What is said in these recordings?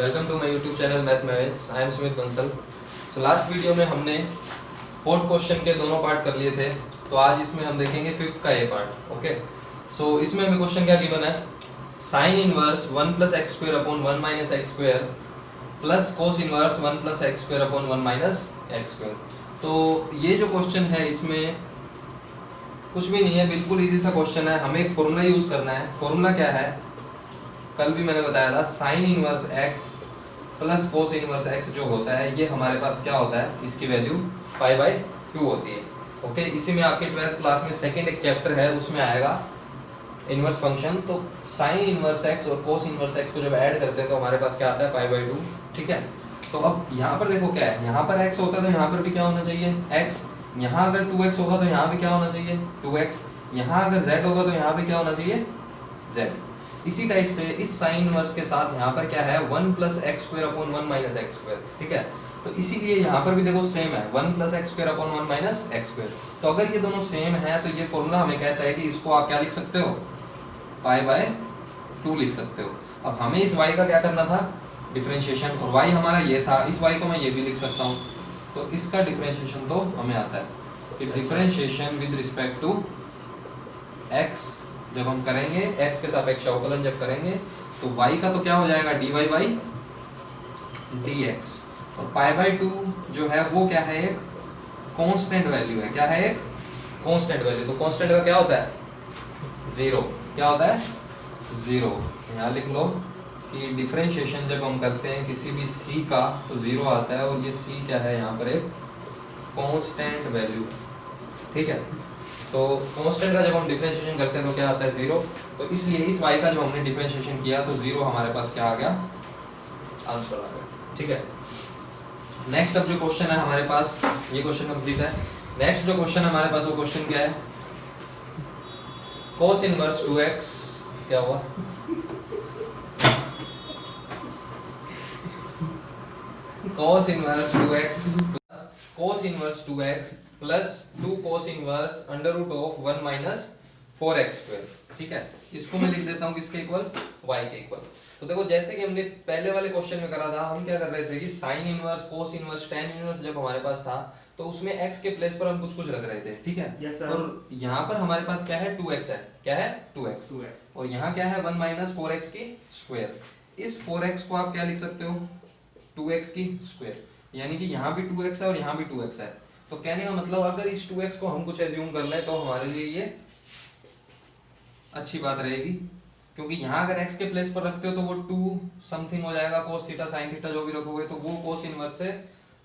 Welcome to my YouTube channel mathematics. I am Sumit Bansal. So last video में हमने fourth question के दोनों part कर लिए थे, तो आज इसमें हम देखेंगे फिफ्थ का ये पार्ट। ओके, सो इसमें हमें क्वेश्चन क्या गिवन है, sine inverse 1 + x² upon 1 - x² plus cos inverse 1 + x² upon 1 - x²। तो ये जो क्वेश्चन है इसमें कुछ भी नहीं है, बिल्कुल इजी सा क्वेश्चन है। हमें एक फॉर्मूला यूज करना है। फॉर्मूला क्या है, कल भी मैंने बताया था, sine inverse x plus cos inverse x जो होता है ये हमारे पास क्या होता है, इसकी वैल्यू π/2 होती है। ओके, इसी में आपके 12th क्लास में सेकंड एक चैप्टर है, उसमें आएगा इनवर्स फंक्शन। तो साइन इनवर्स x और कोस इनवर्स x को जब ऐड करते हैं तो हमारे पास क्या आता है, π/2। ठीक है, तो अब यहाँ पर देखो क्या है, यहाँ पर x होता है तो यहाँ पर भी क्या होना चाहिए, x। यहाँ अगर 2x होगा तो यहाँ भी क्या होना चाहिए, 2x। यहाँ अगर z होगा तो यहाँ भी क्या होना चाहिए, z। इसी टाइप से इस साइन इनवर्स के साथ यहाँ पर क्या है, 1 + x² अपॉन 1 - x²। ठीक है, तो इसीलिए यहाँ पर भी देखो सेम है, 1 + x² अपॉन 1 - x²। तो अगर ये दोनों सेम है तो ये फॉर्मूला हमें कहता है कि इसको आप क्या लिख सकते हो, π/2 लिख सकते हो। अब हमें इस y का क्या करना था, डिफरेंशिएशन, और y हमारा ये था, इस y को मैं ये भी लिख सकता हूँ। तो इसका डिफरेंशिएशन तो हमें आता है कि differentiation with respect to x जब हम करेंगे, x के सापेक्ष अवकलन जब करेंगे तो y का तो क्या हो जाएगा, dy/dx। और π/2 जो है वो क्या है, एक कांस्टेंट वैल्यू है। क्या है, एक कांस्टेंट वैल्यू। तो कांस्टेंट का क्या होता है, 0। क्या होता है, 0। यहाँ लिख लो कि डिफरेंशिएशन जब हम करते हैं किसी भी c का तो 0 आता है, और ये c क्या है, यहाँ पर एक कांस्टेंट वैल्यू। ठीक है, तो कांस्टेंट का जब हम डिफरेंशिएशन करते हैं तो क्या आता है, 0। तो इसलिए इस y का जब हमने डिफरेंशिएशन किया तो 0 हमारे पास क्या आ गया, आंसर आ गया। ठीक है, नेक्स्ट अब जो क्वेश्चन है हमारे पास, ये क्वेश्चन कंप्लीट है। नेक्स्ट जो क्वेश्चन हमारे पास वो क्वेश्चन क्या है, cos इनवर्स 2x क्या हुआ, cos inverse 2x cos inverse 2x plus 2 cos inverse √1 - 4x²। ठीक है, इसको मैं लिख देता हूँ किसके इक्वल, y के इक्वल। तो देखो जैसे कि हमने पहले वाले क्वेश्चन में करा था, हम क्या कर रहे थे कि sine inverse, cos inverse, tan inverse जब हमारे पास था तो उसमें x के प्लेस पर हम कुछ कुछ रख रहे थे। ठीक है, yes, और यहाँ पर हमारे पास क्या है, 2x है। क्या है, 2x। और यहाँ क्या है, 1 - 4x²। इस 4x को आप क्या लिख सकते हो, 2x²। यानी कि यहाँ भी 2x है और यहाँ भी 2x है। तो कहने का मतलब अगर इस 2x को हम कुछ एज्यूम कर लें तो हमारे लिए ये अच्छी बात रहेगी, क्योंकि यहाँ अगर x के प्लेस पर रखते हो तो वो 2 समथिंग हो जाएगा, cos थीटा sin थीटा जो भी रखोगे तो वो cos इनवर्स से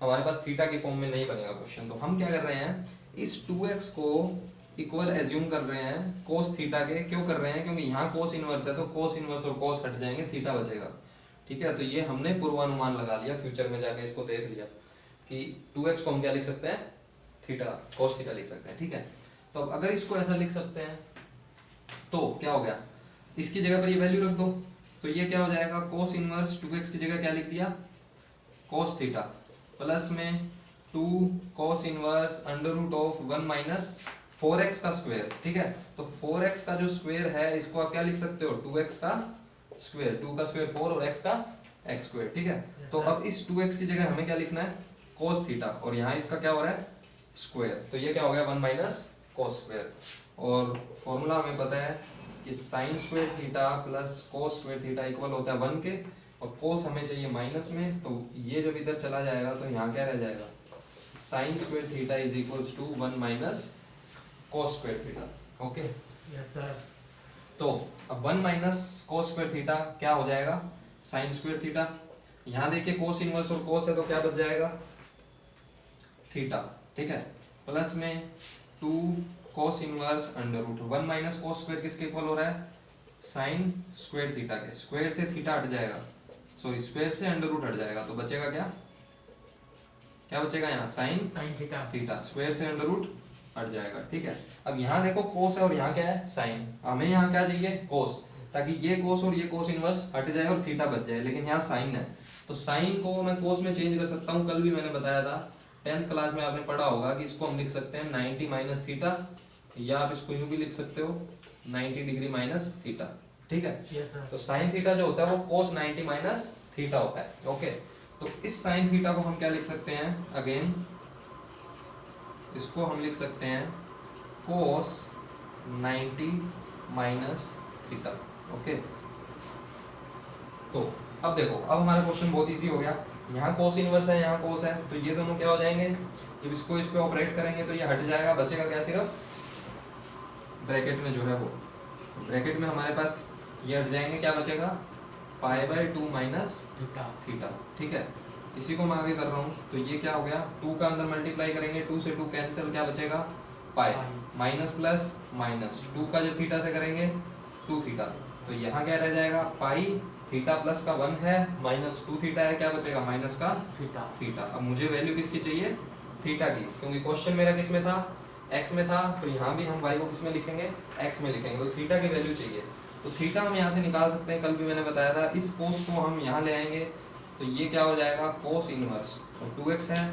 हमारे पास थीटा की फॉर्म में नहीं बनेगा क्वेश्चन। तो हम क्या कर रहे हैं, इस 2x को इक्वल एज्यूम कर रहे हैं cos थीटा के। क्यों कर रहे हैं, क्योंकि यहाँ cos इनवर्स है तो cos इनवर्स और cos हट जाएंगे, थीटा बचेगा। ठीक है, तो ये हमने पूर्वानुमान लगा लिया, फ्यूचर में जाके इसको देख लिया कि 2x को हम क्या लिख सकते हैं, थीटा, cos थीटा लिख सकते हैं। ठीक है, तो अब अगर इसको ऐसा लिख सकते हैं तो क्या हो गया, इसकी जगह पर ये वैल्यू रख दो तो ये क्या हो जाएगा, cos इनवर्स 2x की जगह क्या लिख दिया, cos थीटा, प्लस में 2 cos इनवर्स √1 - 4x का स्क्वायर। ठीक है, तो 4x का जो स्क्वायर है इसको आप क्या लिख सकते हो, 2x का स्क्वायर। 2 का स्क्वायर 4 और x का x²। ठीक है, तो अब इस 2x की जगह हमें क्या लिखना है, cos थीटा, और यहाँ इसका क्या हो रहा है, स्क्वायर। तो ये क्या हो गया, 1 - cos²। और फॉर्मूला हमें पता है कि sin² theta plus cos² theta equal होता है 1 के, और cos हमें चाहिए माइनस में, तो ये जब इधर चला जाएगा तो यहाँ क्या रह जाएगा, sin² theta is equals to 1 - cos² theta. Okay, yes sir. तो अब 1 - cos² थीटा क्या हो जाएगा, sin² थीटा। यहाँ देखिए cos इनवर्स और cos है तो क्या बच जाएगा, थीटा। ठीक है, प्लस में 2 cos इनवर्स √1 - cos² किसके इक्वल हो रहा है, sin² थीटा के। स्क्वायर से थीटा हट जाएगा, सॉरी स्क्वायर से अंडर हट जाएगा, तो बचेगा क्या, क्या बचेगा यहाँ, sin थीटा, स्क्वायर से अंडर हट जाएगा। ठीक है, अब यहाँ देखो cos है और यहाँ क्या है, sin। हमें यहाँ क्या चाहिए, cos, ताकि ये cos और ये cos इनवर्स हट जाए और थीटा बच जाए, लेकिन यहाँ sin है तो sin को मैं cos में चेंज कर सकता हूँ। कल भी मैंने बताया था, 10th क्लास में आपने पढ़ा होगा कि इसको हम लिख सकते हैं 90 - थीटा, या आप इसको यूं भी लिख सकते हो 90 डिग्री माइनस थीटा। ठीक है, yes, तो साइन थीटा जो होता है वो cos 90 माइनस थीटा होता है। ओके, तो इस साइन थीटा को हम क्या लिख सकते हैं, अगेन इसको हम लिख सकते हैं कोस 90 माइनस थीटा। ओके, तो अब देखो, अब हमारा क्वेश्चन बहुत इजी हो गया। यहाँ कोस इनवर्स है, यहाँ कोस है, तो ये दोनों क्या हो जाएंगे, जब इसको इस पे ऑपरेट करेंगे तो ये हट जाएगा, बचेगा क्या, सिर्फ ब्रैकेट में जो है वो, ब्रैकेट में हमारे पास ये हट जाएंगे, क्या बचेगा, π/2 माइनस थीटा। ठीक है, इसी को मैं आगे कर रहा हूँ, तो ये क्या हो गया, 2 का अंदर मल्टीप्लाई करेंगे, 2 से 2 कैंसिल, क्या बचेगा, पाई, माइनस प्लस माइनस 2 का जो थीटा से करेंगे 2 थीटा, तो यहाँ क्या रह जाएगा, पाई थीटा प्लस का 1 है, माइनस 2 थीटा है, क्या बचेगा, माइनस का थीटा। अब मुझे वैल्यू किसकी चाहिए, थीटा की, क्योंकि क्वेश्चन मेरा किस में था, एक्स में था, तो यहाँ भी हम वाई को किस में लिखेंगे, एक्स में लिखेंगे, तो थीटा की वैल्यू चाहिए। तो थीटा हम यहाँ से निकाल सकते हैं, कल भी मैंने बताया था, इस कोस को हम यहाँ ले आएंगे, तो ये क्या हो जाएगा, कोस इनवर्स, और 2x है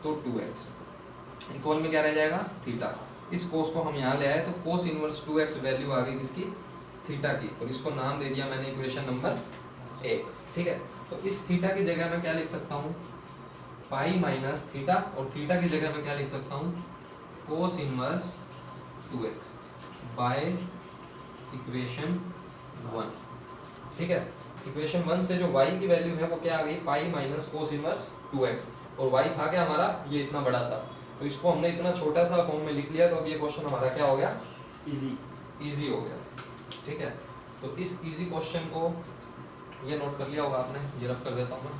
तो 2x इक्वल में क्या रह जाएगा, थीटा। इस कोस को हम यहाँ ले आए, तो कोस इनवर्स 2x वैल्यू आ गई किसकी, थीटा की, और इसको नाम दे दिया मैंने इक्वेशन नंबर 1। ठीक है, तो इस थीटा की जगह मैं क्या लिख सकता हूँ, पाई माइनस थीटा, और थीटा की जगह मैं क्या लिख सकता हूँ, cos inverse 2x by equation 1। ठीक है, इक्वेशन 1 से जो y की वैल्यू है वो क्या आ गई, pi minus cos inverse 2x, और y था क्या हमारा, ये इतना बड़ा सा, तो इसको हमने इतना छोटा सा फॉर्म में लिख लिया, तो अब ये क्वेश्चन हमारा क्या हो गया, इजी हो गया। ठीक है, तो इस इजी क्वेश्चन को ये नोट कर लिया होगा आपने, ये रफ कर देता हूँ मैं।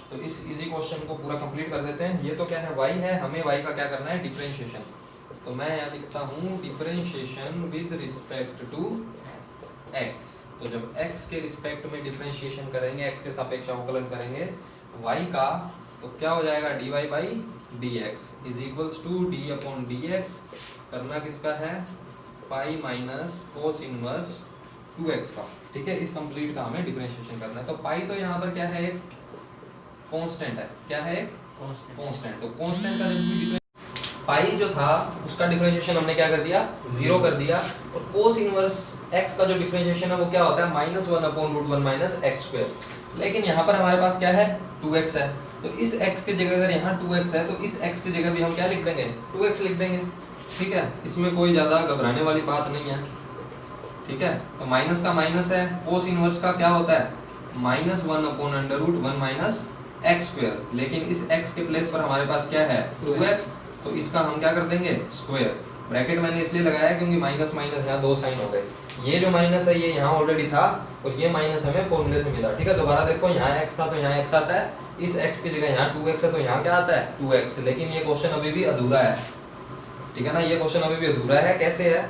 तो इस इजी क्वेश्चन को पूरा कंप्लीट कर देते हैं। ये तो क्या है, y है, हमें y का क्या करना है, डिफरेंशिएशन। तो मैं यहाँ लिखता हूँ differentiation with respect to x। तो जब x के रिस्पेक्ट में डिफरेंशिएशन करेंगे, x के सापेक्ष अवकलन करेंगे y का, तो क्या हो जाएगा, dy by dx is equals to d upon dx, करना किसका है, pi minus cos inverse 2x का। ठीक है, इस कंप्लीट का हमें डिफरेंशिएशन करना है। तो पाई तो यहाँ पर क्या है, एक कांस्टेंट है, क्या है, कांस्टेंट। तो कांस्टेंट का जब भी पाई जो था उसका डिफरेंशिएशन हमने क्या कर दिया, 0 कर दिया, और कोस इनवर्स x का जो डिफरेंशिएशन है वो क्या होता है, -1/√1 माइनस x स्क्वायर। लेकिन यहाँ पर हमारे पास क्या है, 2x है, तो इस x की जगह अगर यहाँ 2x है, तो इस x की जगह भी हम क्या लिख देंगे, 2x लिख देंगे। ठीक है, इसमें कोई ज़्यादा घबराने वाली बात नहीं है। ठीक है, तो माइनस का माइनस है, कोस इनवर्स का क्या होता है, -1/√1 माइनस x स्क्वायर, लेकिन इस x के प्लेस पर हमारे पास क्या है, 2x, तो इसका हम क्या कर देंगे, स्क्वायर। ब्रैकेट मैंने इसलिए लगाया क्योंकि माइनस माइनस यहाँ 2 साइन हो गए, ये जो माइनस है ये यहाँ ऑलरेडी था, और ये माइनस हमें फॉर्मूले से मिला। ठीक है, दोबारा देखो, यहाँ x था तो यहाँ x आता है, इस x की जगह यहाँ 2x है तो यहाँ क्या आता है, 2x। लेकिन ये क्वेश्चन अभी भी अधूरा है। ठीक है ना, ये क्वेश्चन अभी भी अधूरा है। कैसे है,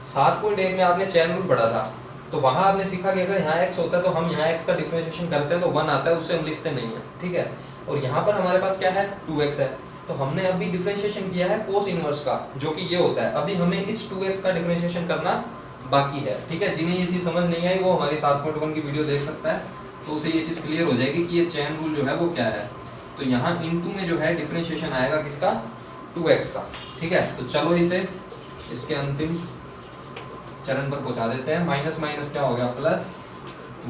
7.1 में आपने चैन रूल पढ़ा था, तो वहां आपने सीखा कि अगर यहाँ x होता है तो हम यहाँ x का डिफरेंशिएशन करते हैं तो 1 आता है, उससे हम लिखते नहीं है। ठीक है, और यहाँ पर हमारे पास क्या है, 2x है, तो हमने अभी डिफरेंशिएशन किया है कोस इनवर्स का, जो कि ये होता है। अभी हमें इस 2x का डिफरेंशिएशन करना बाकी है। ठीक है, जिन्हें ये चीज समझ नहीं आई वो हमारी 7.1 की वीडियो देख सकता है, तो उसे ये चीज क्लियर हो जाएगी कि ये चैन रूल जो है वो क्या है। तो यहाँ इनटू में जो है डिफरेंशिएशन आएगा किसका, 2x का। ठीक है, तो चलो इसे इसके अंतिम चरण पर पहुंचा देते हैं। माइनस माइनस क्या हो गया, प्लस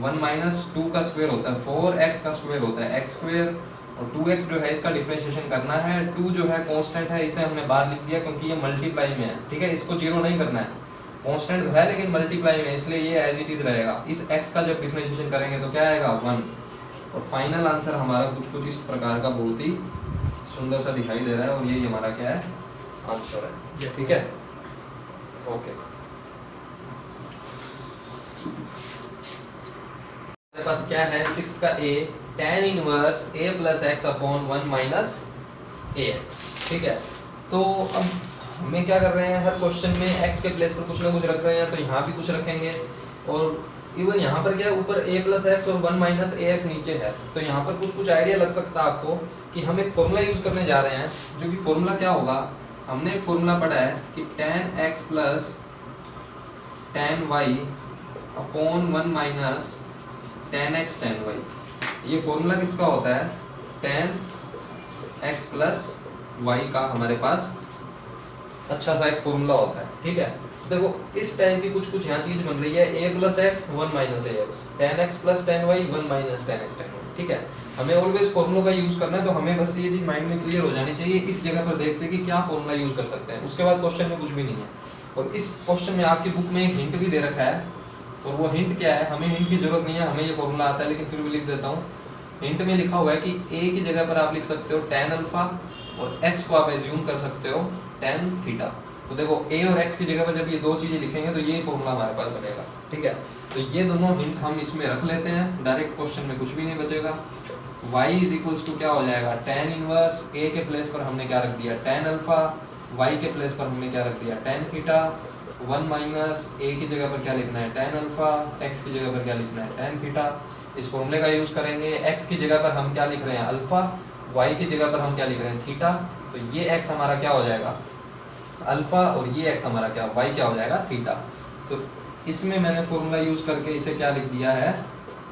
1 माइनस 2 का स्क्वायर होता है 4x का स्क्वायर होता है x स्क्वायर, और 2x जो है इसका डिफरेंशिएशन करना है। 2 जो है कांस्टेंट है, इसे हमने बाहर लिख दिया क्योंकि ये मल्टीप्लाई में है। ठीक है, इसको जीरो नहीं करना है, कांस्टेंट तो है लेकिन मल्टीप्लाई में, इसलिए ये एज इट इज रहेगा। इस x का जब डिफरेंशिएशन करेंगे तो क्या आएगा, 1। और फाइनल आंसर हमारा कुछ इस प्रकार का बहुत ही सुंदर सा दिखाई दे रहा है, और यही हमारा क्या है, आंसर है। ठीक है, ओके। हमारे पास क्या है, 6 का a tan inverse a plus x upon 1 minus ax। ठीक है, तो अब हमें क्या कर रहे हैं, हर क्वेश्चन में x के प्लेस पर कुछ ना कुछ रख रहे हैं, तो यहाँ भी कुछ रखेंगे, और इवन यहाँ पर क्या है, ऊपर a प्लस एक्स और 1 माइनस ax नीचे है, तो यहाँ पर कुछ आइडिया लग सकता है आपको कि हम एक फॉर्मूला यूज करने जा रहे हैं, जो कि फॉर्मूला क्या होगा, हमने एक फॉर्मूला पढ़ा है कि tan x plus tan y upon 1 minus tan x tan y। ये फॉर्मूला किसका होता है, tan x प्लस y का हमारे पास अच्छा सा एक फॉर्मूला होता है। ठीक है, देखो इस टाइप की कुछ कुछ यहाँ चीज बन रही है, a plus X 1 minus A X, ten X plus ten Y 1 minus ten X ten Y, ठीक है। हमें ऑलवेज फॉर्मूला का यूज करना है, तो हमें बस ये चीज माइंड में क्लियर हो जानी चाहिए। इस जगह पर देखते हैं कि क्या फॉर्मूला यूज कर सकते हैं, उसके बाद क्वेश्चन में कुछ भी नहीं है। और इस क्वेश्चन में आपकी बुक में एक हिंट भी दे रखा है, और वो हिंट क्या है, हमें हिंट की जरूरत नहीं है, हमें ये फॉर्मूला आता है, लेकिन फिर भी लिख देता हूँ। हिंट में लिखा हुआ है कि a की जगह पर आप लिख सकते हो tan अल्फा, और x को आप एज्यूम कर सकते हो tan थीटा। तो देखो a और x की जगह पर जब ये दो चीजें लिखेंगे तो ये फॉर्मूला हमारे पास बनेगा, ठीक है। तो ये दोनों हिंट हम इसमें रख लेते हैं, डायरेक्ट क्वेश्चन में कुछ भी नहीं बचेगा। y इज इक्वल्स टू क्या हो जाएगा, tan इनवर्स a के प्लेस पर हमने क्या रख दिया tan अल्फा, y के प्लेस पर हमने क्या रख दिया tan थीटा, 1 माइनस a की जगह पर क्या लिखना है tan अल्फा, x की जगह पर क्या लिखना है tan थीटा। इस फॉर्मूले का यूज करेंगे, x की जगह पर हम क्या लिख रहे हैं अल्फा, y की जगह पर हम क्या लिख रहे हैं थीटा। तो ये x हमारा क्या हो जाएगा अल्फा, और ये x हमारा क्या y क्या हो जाएगा थीटा। तो इसमें मैंने फॉर्मूला यूज करके इसे क्या लिख दिया है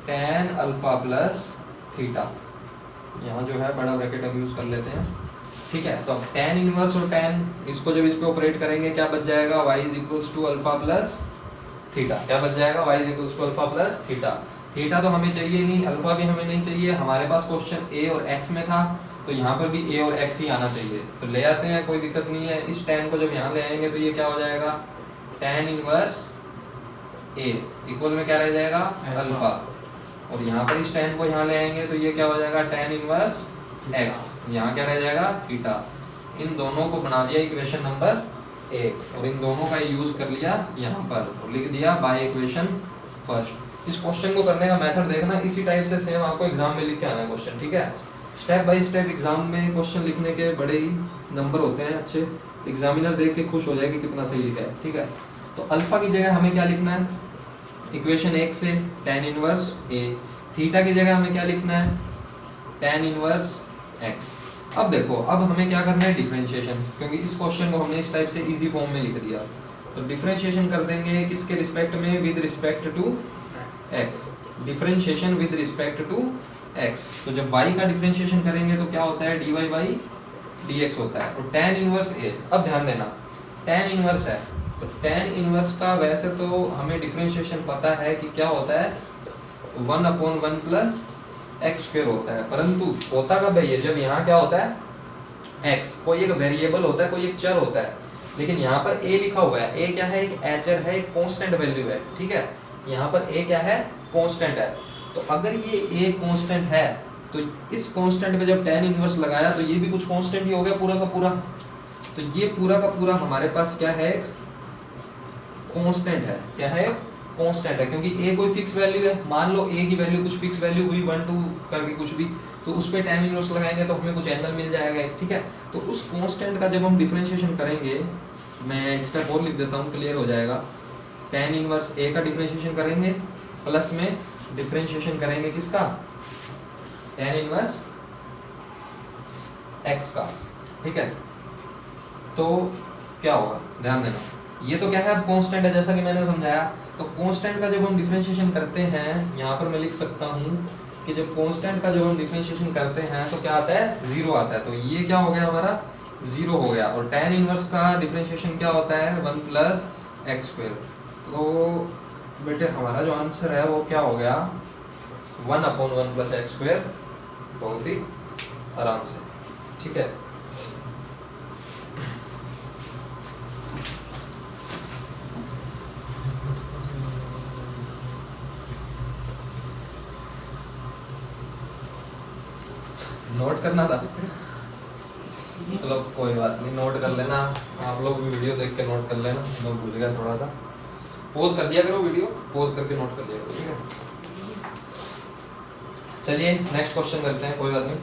tan अल्फा प्लस थीटा। यहाँ जो है बड़ा ब्रैकेट हम यूज कर लेते हैं, ठीक है। तो अब tan इनवर्स और tan, इसको जब इस पे ऑपरेट करेंगे क्या बच जाएगा, y is equals to alpha plus theta. क्या बच जाएगा, y is equals to alpha plus theta. Theta तो हमें चाहिए नहीं, अल्फा भी हमें नहीं चाहिए, हमारे पास क्वेश्चन a और x में था, तो यहाँ पर भी a और x ही आना चाहिए, तो ले आते हैं, कोई दिक्कत नहीं है। इस tan को जब यहाँ ले आएंगे तो ये क्या हो जाएगा tan इनवर्स a इक्वल में क्या रह जाएगा अल्फा, और यहाँ पर इस tan को यहाँ ले आएंगे तो ये क्या हो जाएगा tan इनवर्स x, यहाँ क्या रह जाएगा थीटा। इन दोनों को बना दिया इक्वेशन नंबर 1, और इन दोनों का यूज कर लिया यहाँ पर और लिख दिया बाय इक्वेशन फर्स्ट। इस क्वेश्चन को करने का मेथड देखना, इसी टाइप से सेम आपको एग्जाम में लिख के आना है क्वेश्चन, ठीक है। स्टेप बाय स्टेप एग्जाम में क्वेश्चन लिखने के बड़े ही नंबर होते हैं अच्छे, एग्जामिनर देख के खुश हो जाएगी कितना सही लिखा है, ठीक है। तो अल्फा की जगह हमें क्या लिखना है, इक्वेशन 1 से tan इनवर्स a, थीटा की जगह हमें क्या लिखना है tan इनवर्स x। अब देखो, अब हमें क्या करना है डिफरेंशिएशन, क्योंकि इस क्वेश्चन को हमने इस टाइप से इजी फॉर्म में लिख दिया, तो डिफरेंशिएशन कर देंगे किसके रिस्पेक्ट में, with respect to x, differentiation with respect to x। तो जब y का डिफरेंशिएशन करेंगे तो क्या होता है dy बाई dx होता है, और tan इनवर्स a, अब ध्यान देना tan इनवर्स है, तो tan इनवर्स का वैसे तो हमें डिफरेंशिएशन पता है कि क्या होता है 1/1 प्लस एक्स स्क्वायर होता है, परंतु होता कब है ये, जब यहाँ क्या होता है x, कोई एक वेरिएबल होता है, कोई एक चर होता है, लेकिन यहाँ पर a लिखा हुआ है, a क्या है, एक एचर है, एक कांस्टेंट वैल्यू है, ठीक है। यहाँ पर a क्या है, कांस्टेंट है। तो अगर ये a कांस्टेंट है, तो इस कांस्टेंट पे जब tan इनवर्स लगाया तो ये भी कुछ कांस्टेंट ही हो गया पूरा का पूरा। तो ये पूरा का पूरा हमारे पास क्या है, एक कांस्टेंट है, क्या है कांस्टेंट है, क्योंकि a कोई फिक्स वैल्यू है। मान लो a की वैल्यू कुछ फिक्स वैल्यू हुई 1 2 करके कुछ भी, तो उस पे tan इनवर्स लगाएंगे तो हमें कुछ एंगल मिल जाएगा, ठीक है। तो उस कांस्टेंट का जब हम डिफरेंशिएशन करेंगे, मैं स्टेप और लिख देता हूँ, क्लियर हो जाएगा। tan इनवर्स a का डिफरेंशिएशन करेंगे, प्लस में डिफरेंशिएशन करेंगे किसका, tan इनवर्स x का, ठीक है। तो क्या होगा, ध्यान देना, ये तो क्या है अब कांस्टेंट है, जैसा कि मैंने समझाया। तो कांस्टेंट का जब हम डिफरेंशिएशन करते हैं, यहाँ पर मैं लिख सकता हूँ कि जब कांस्टेंट का जब हम डिफरेंशिएशन करते हैं तो क्या आता है, 0 आता है। तो ये क्या हो गया हमारा, 0 हो गया। और tan इनवर्स का डिफरेंशिएशन क्या होता है, 1 प्लस एक्स स्क्वायर। तो बेटे हमारा जो आंसर है वो क्या हो गया, 1/1 प्लस एक्स स्क्वायर, बहुत ही आराम से, ठीक है। नोट करना था, चलो कोई बात नहीं, नोट कर लेना आप लोग भी, वीडियो देख के नोट कर लेना, मैं भूल गया थोड़ा सा। पॉज कर दिया करो वीडियो, पॉज करके नोट कर लिया करो, ठीक है। चलिए नेक्स्ट क्वेश्चन करते हैं, कोई बात नहीं।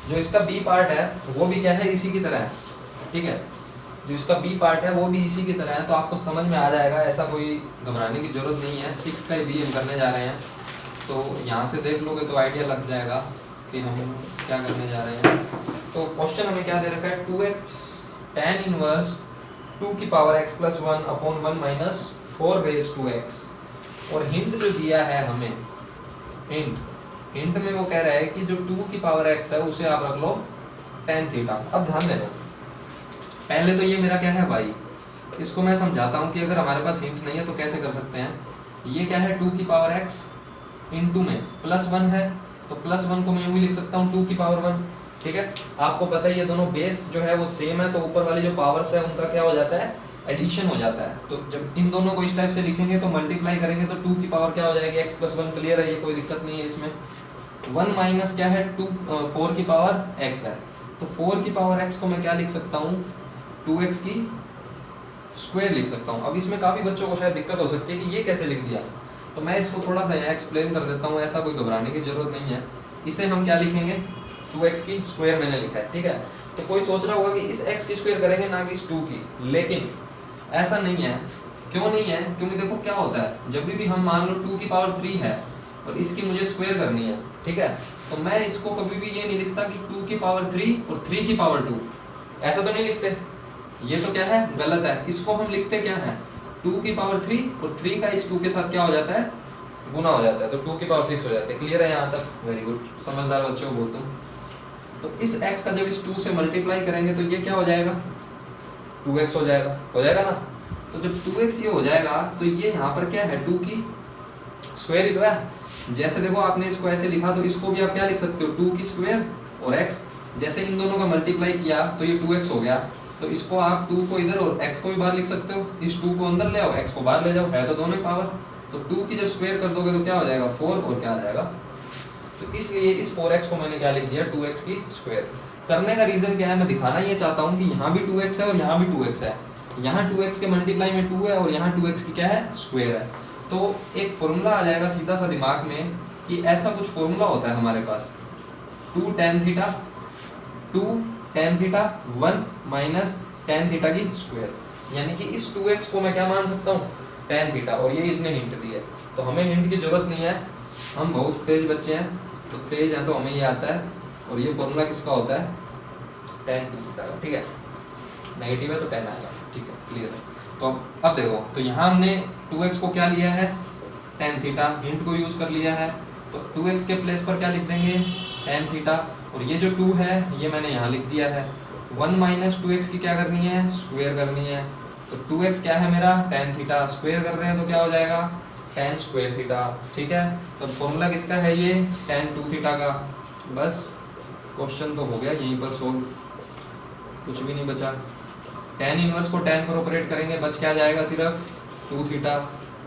जो इसका बी पार्ट है वो भी क्या है, इसी की तरह है, ठीक है। जो इसका बी पार्ट है वो भी इसी की तरह है, तो आपको समझ में आ जाएगा, ऐसा कोई घबराने की जरूरत नहीं है। 6 का बी हम करने जा रहे हैं, तो यहाँ से देख लोगे तो आइडिया लग जाएगा कि हम क्या करने जा रहे हैं। तो क्वेश्चन हमें क्या दे रखा है, 2x tan इनवर्स 2 की power x plus 1/1 minus 4 raise to x। और हिंट जो दिया है हमें, हिंट में वो कह रहा है कि जो 2 की पावर x है उसे आप रख लो tan थीटा। अब ध्यान देना, पहले तो ये मेरा क्या है y, इसको मैं समझाता हूँ कि अगर हमारे पास हिंट नहीं है तो कैसे कर सकते हैं। ये क्या है 2 की पावर x इंटू में +1 है, तो +1 को मैं यूं भी लिख सकता हूँ 2 की पावर 1, ठीक है। आपको पता है ये दोनों बेस जो है वो सेम है, तो ऊपर वाली जो पावर्स है उनका क्या हो जाता है, एडिशन हो जाता है। तो जब इन दोनों को इस टाइप से लिखेंगे तो मल्टीप्लाई करेंगे तो 2 की पावर क्या हो जाएगी x + 1, क्लियर है, ये कोई दिक्कत नहीं है इसमें। 1 माइनस क्या है 4 की पावर x है, तो 4 की पावर x को मैं क्या लिख सकता हूँ, 2x की स्क्वायर लिख सकता हूँ। अब इसमें काफ़ी बच्चों को शायद दिक्कत हो सकती है कि ये कैसे लिख दिया, तो मैं इसको थोड़ा सा यहाँ एक्सप्लेन कर देता हूँ, ऐसा कोई घबराने की जरूरत नहीं है। इसे हम क्या लिखेंगे, 2x की स्क्वायर मैंने लिखा है, ठीक है। तो कोई सोच रहा होगा कि इस x की स्क्वायर करेंगे ना कि इस 2 की, लेकिन ऐसा नहीं है। क्यों नहीं है, क्योंकि देखो क्या होता है, जब भी हम मान लो 2 की पावर 3 है और इसकी मुझे स्क्वायर करनी है, ठीक है, तो मैं इसको कभी भी ये नहीं लिखता कि 2 की पावर 3 और 3 की पावर 2, ऐसा तो नहीं लिखते, ये तो क्या है, गलत है। इसको हम लिखते क्या है, 2 की पावर 3 और 3 का इस 2 के साथ क्या हो जाता है, गुना हो जाता है, तो 2 की पावर 6 हो जाता है। क्लियर है यहाँ तक, वेरी गुड, समझदार बच्चों को बोलता हूँ। तो इस x का जब इस 2 से मल्टीप्लाई करेंगे तो ये क्या हो जाएगा, 2x हो जाएगा ना। तो जब 2x ये हो जाएगा तो ये यहाँ पर क्या है, 2 की स्क्वायर ही तो है। जैसे देखो आपने इसको ऐसे लिखा तो इसको भी आप क्या लिख सकते हो, 2 की स्क्वायर और x, जैसे इन दोनों का मल्टीप्लाई किया तो ये 2x हो गया, तो इसको आप 2 को इधर और x को भी बाहर लिख सकते हो, इस 2 को अंदर ले आओ, x को बाहर ले जाओ, है तो दोनों ही पावर। तो 2 की जब स्क्वायर कर दोगे तो क्या हो जाएगा, 4, और क्या आ जाएगा, तो इसलिए इस 4x को मैंने क्या लिख दिया, 2x की स्क्वायर। करने का रीजन क्या है, मैं दिखाना ये चाहता हूँ कि यहाँ भी 2x है और यहाँ भी 2x है, यहाँ 2x के मल्टीप्लाई में 2 है और यहाँ 2x की क्या है, स्क्वायर है। तो एक फॉर्मूला आ जाएगा सीधा सा दिमाग में कि ऐसा कुछ फॉर्मूला होता है हमारे पास, 2 tan theta 1 minus tan theta की स्क्वायर, यानी कि इस 2x को मैं क्या मान सकता हूँ, tan थीटा, और ये इसने हिंट दी है। तो हमें हिंट की जरूरत नहीं है, हम बहुत तेज बच्चे हैं, तो तेज हैं तो हमें ये आता है। और ये फॉर्मूला किसका होता है, tan 2 थीटा का, ठीक है, नेगेटिव है तो tan आएगा, ठीक है, क्लियर है। तो अब देखो, तो यहाँ हमने 2x को क्या लिया है, tan थीटा, हिंट को यूज कर लिया है, तो 2x के प्लेस पर क्या लिख देंगे, tan थीटा, और ये जो 2 है ये मैंने यहाँ लिख दिया है। 1 माइनस 2x की क्या करनी है, स्क्वायर करनी है, तो 2x क्या है मेरा, tan थीटा, स्क्वायर कर रहे हैं तो क्या हो जाएगा, tan स्क्वायर थीटा, ठीक है। तो फॉर्मूला किसका है ये, tan 2 थीटा का। बस क्वेश्चन तो हो गया यहीं पर सोल्व, कुछ भी नहीं बचा। tan इनवर्स को tan पर ऑपरेट करेंगे, बच क्या जाएगा, सिर्फ 2 थीटा।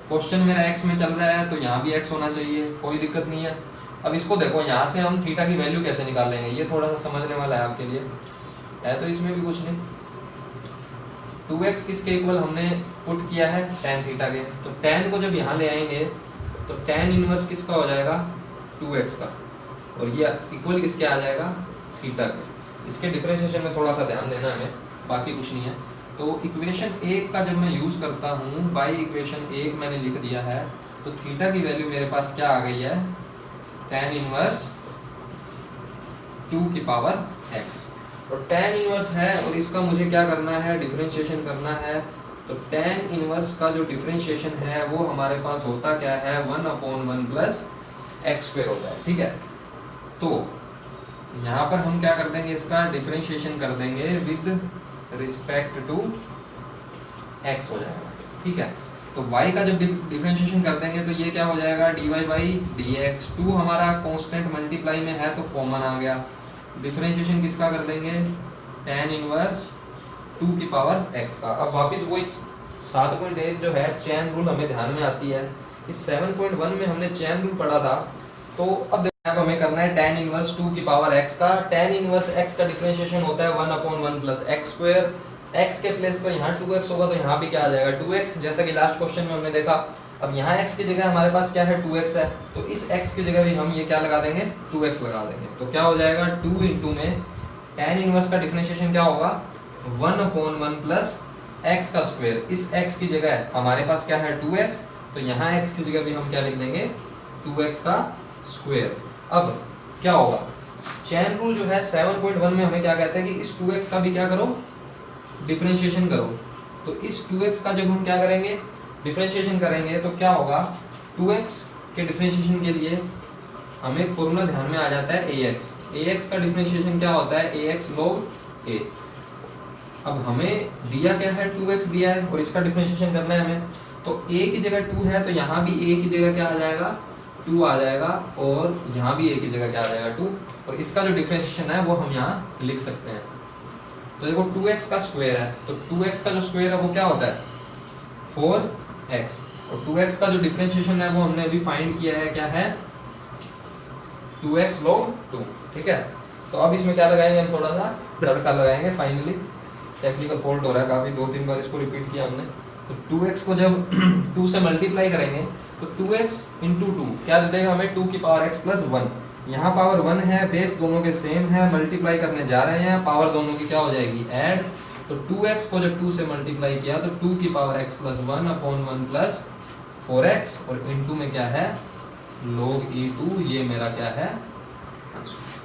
क्वेश्चन मेरा x में चल रहा है तो यहाँ भी x होना चाहिए, कोई दिक्कत नहीं है। अब इसको देखो, यहाँ से हम थीटा की वैल्यू कैसे निकालेंगे, ये थोड़ा सा समझने वाला है आपके लिए, है तो इसमें भी कुछ नहीं। 2x किसके इक्वल हमने पुट किया है, tan थीटा के, तो tan को जब यहाँ ले आएंगे तो tan इनवर्स किसका हो जाएगा, 2x का, और ये इक्वल किसके आ जाएगा, थीटा के। इसके डिफरेंशिएशन में थोड़ा सा ध्यान देना है, बाकी कुछ नहीं है। तो इक्वेशन 1 का जब मैं यूज करता हूँ, बाई इक्वेशन 1 मैंने लिख दिया है, तो थीटा की वैल्यू मेरे पास क्या आ गई है, tan इनवर्स 2 की पावर x, और tan इनवर्स है और इसका मुझे क्या करना है, डिफरेंशिएशन करना है। तो tan इनवर्स का जो डिफरेंशिएशन है वो हमारे पास होता क्या है, 1/1 प्लस x स्क्वायर होता है, ठीक है। तो यहाँ पर हम क्या कर देंगे, इसका डिफरेंशिएशन कर देंगे विद रिस्पेक्ट टू x हो जाएगा, ठीक है। तो y का जब डिफरेंशिएशन कर देंगे तो ये क्या हो जाएगा, dy बाई dx। 2 हमारा कांस्टेंट मल्टीप्लाई में है तो कॉमन आ गया। डिफरेंशिएशन किसका कर देंगे, tan इनवर्स 2 की पावर x का। अब वापस वही 7.1 जो है चेन रूल हमें ध्यान में आती है। इस 7.1 में हमने चेन रूल पढ़ा था, तो अब हमें करना है tan इनवर्स 2 की पावर x का। tan इनवर्स x का डिफरेंशिएशन होता है 1/1 प्लस x स्क्वायर। x के प्लेस पर यहाँ 2x होगा तो यहाँ भी क्या आ जाएगा, 2x, जैसा कि लास्ट क्वेश्चन में हमने देखा। अब यहाँ x की जगह हमारे पास क्या है, 2x है, तो इस x की जगह भी हम ये क्या लगा देंगे, 2x लगा देंगे। तो क्या हो जाएगा, 2 इंटू में tan इनवर्स का डिफरेंशिएशन क्या होगा, 1/1 प्लस x का स्क्वायर। इस x की जगह हमारे पास क्या है, 2x, तो यहाँ x की जगह भी हम क्या लिख देंगे, 2x का स्क्वायर। अब क्या होगा, चेन रूल जो है 7.1 में हमें क्या कहते हैं कि इस 2x का भी क्या करो, डिफरेंशिएशन करो। तो इस 2x का जब हम क्या करेंगे, डिफरेंशिएशन करेंगे तो क्या होगा, 2x के डिफरेंशिएशन के लिए हमें एक फॉर्मूला ध्यान में आ जाता है ax। ax का डिफरेंशिएशन क्या होता है, ax log a। अब हमें दिया क्या है, 2x दिया है और इसका डिफरेंशिएशन करना है हमें, तो a की जगह 2 है तो यहाँ भी a की जगह क्या आ जाएगा, 2 आ जाएगा, और यहाँ भी a की जगह क्या आ जाएगा, 2, और इसका जो डिफरेंशिएशन है वो हम यहाँ लिख सकते हैं। तो देखो 2x का स्क्वायर है, तो 2x का जो स्क्वायर है वो क्या होता है, 4x, और 2x का जो डिफरेंशिएशन है वो हमने अभी फाइंड किया है, क्या है, 2x log 2, ठीक है। तो अब इसमें क्या लगाएंगे, हम थोड़ा सा तड़का लगाएंगे, फाइनली टेक्निकल फॉल्ट हो रहा है काफी, 2-3 बार इसको रिपीट किया हमने। तो 2x को जब 2 से मल्टीप्लाई करेंगे तो 2x इंटू 2 क्या दे देगा हमें, 2 की पावर x प्लस 1, यहाँ पावर 1 है, बेस दोनों के सेम है, मल्टीप्लाई करने जा रहे हैं, पावर दोनों की क्या हो जाएगी, ऐड। तो 2x को जब 2 से मल्टीप्लाई किया तो 2 की power x plus 1 upon 1 plus 4x, और इंटू में क्या है, log e2, ये मेरा क्या है आंसर।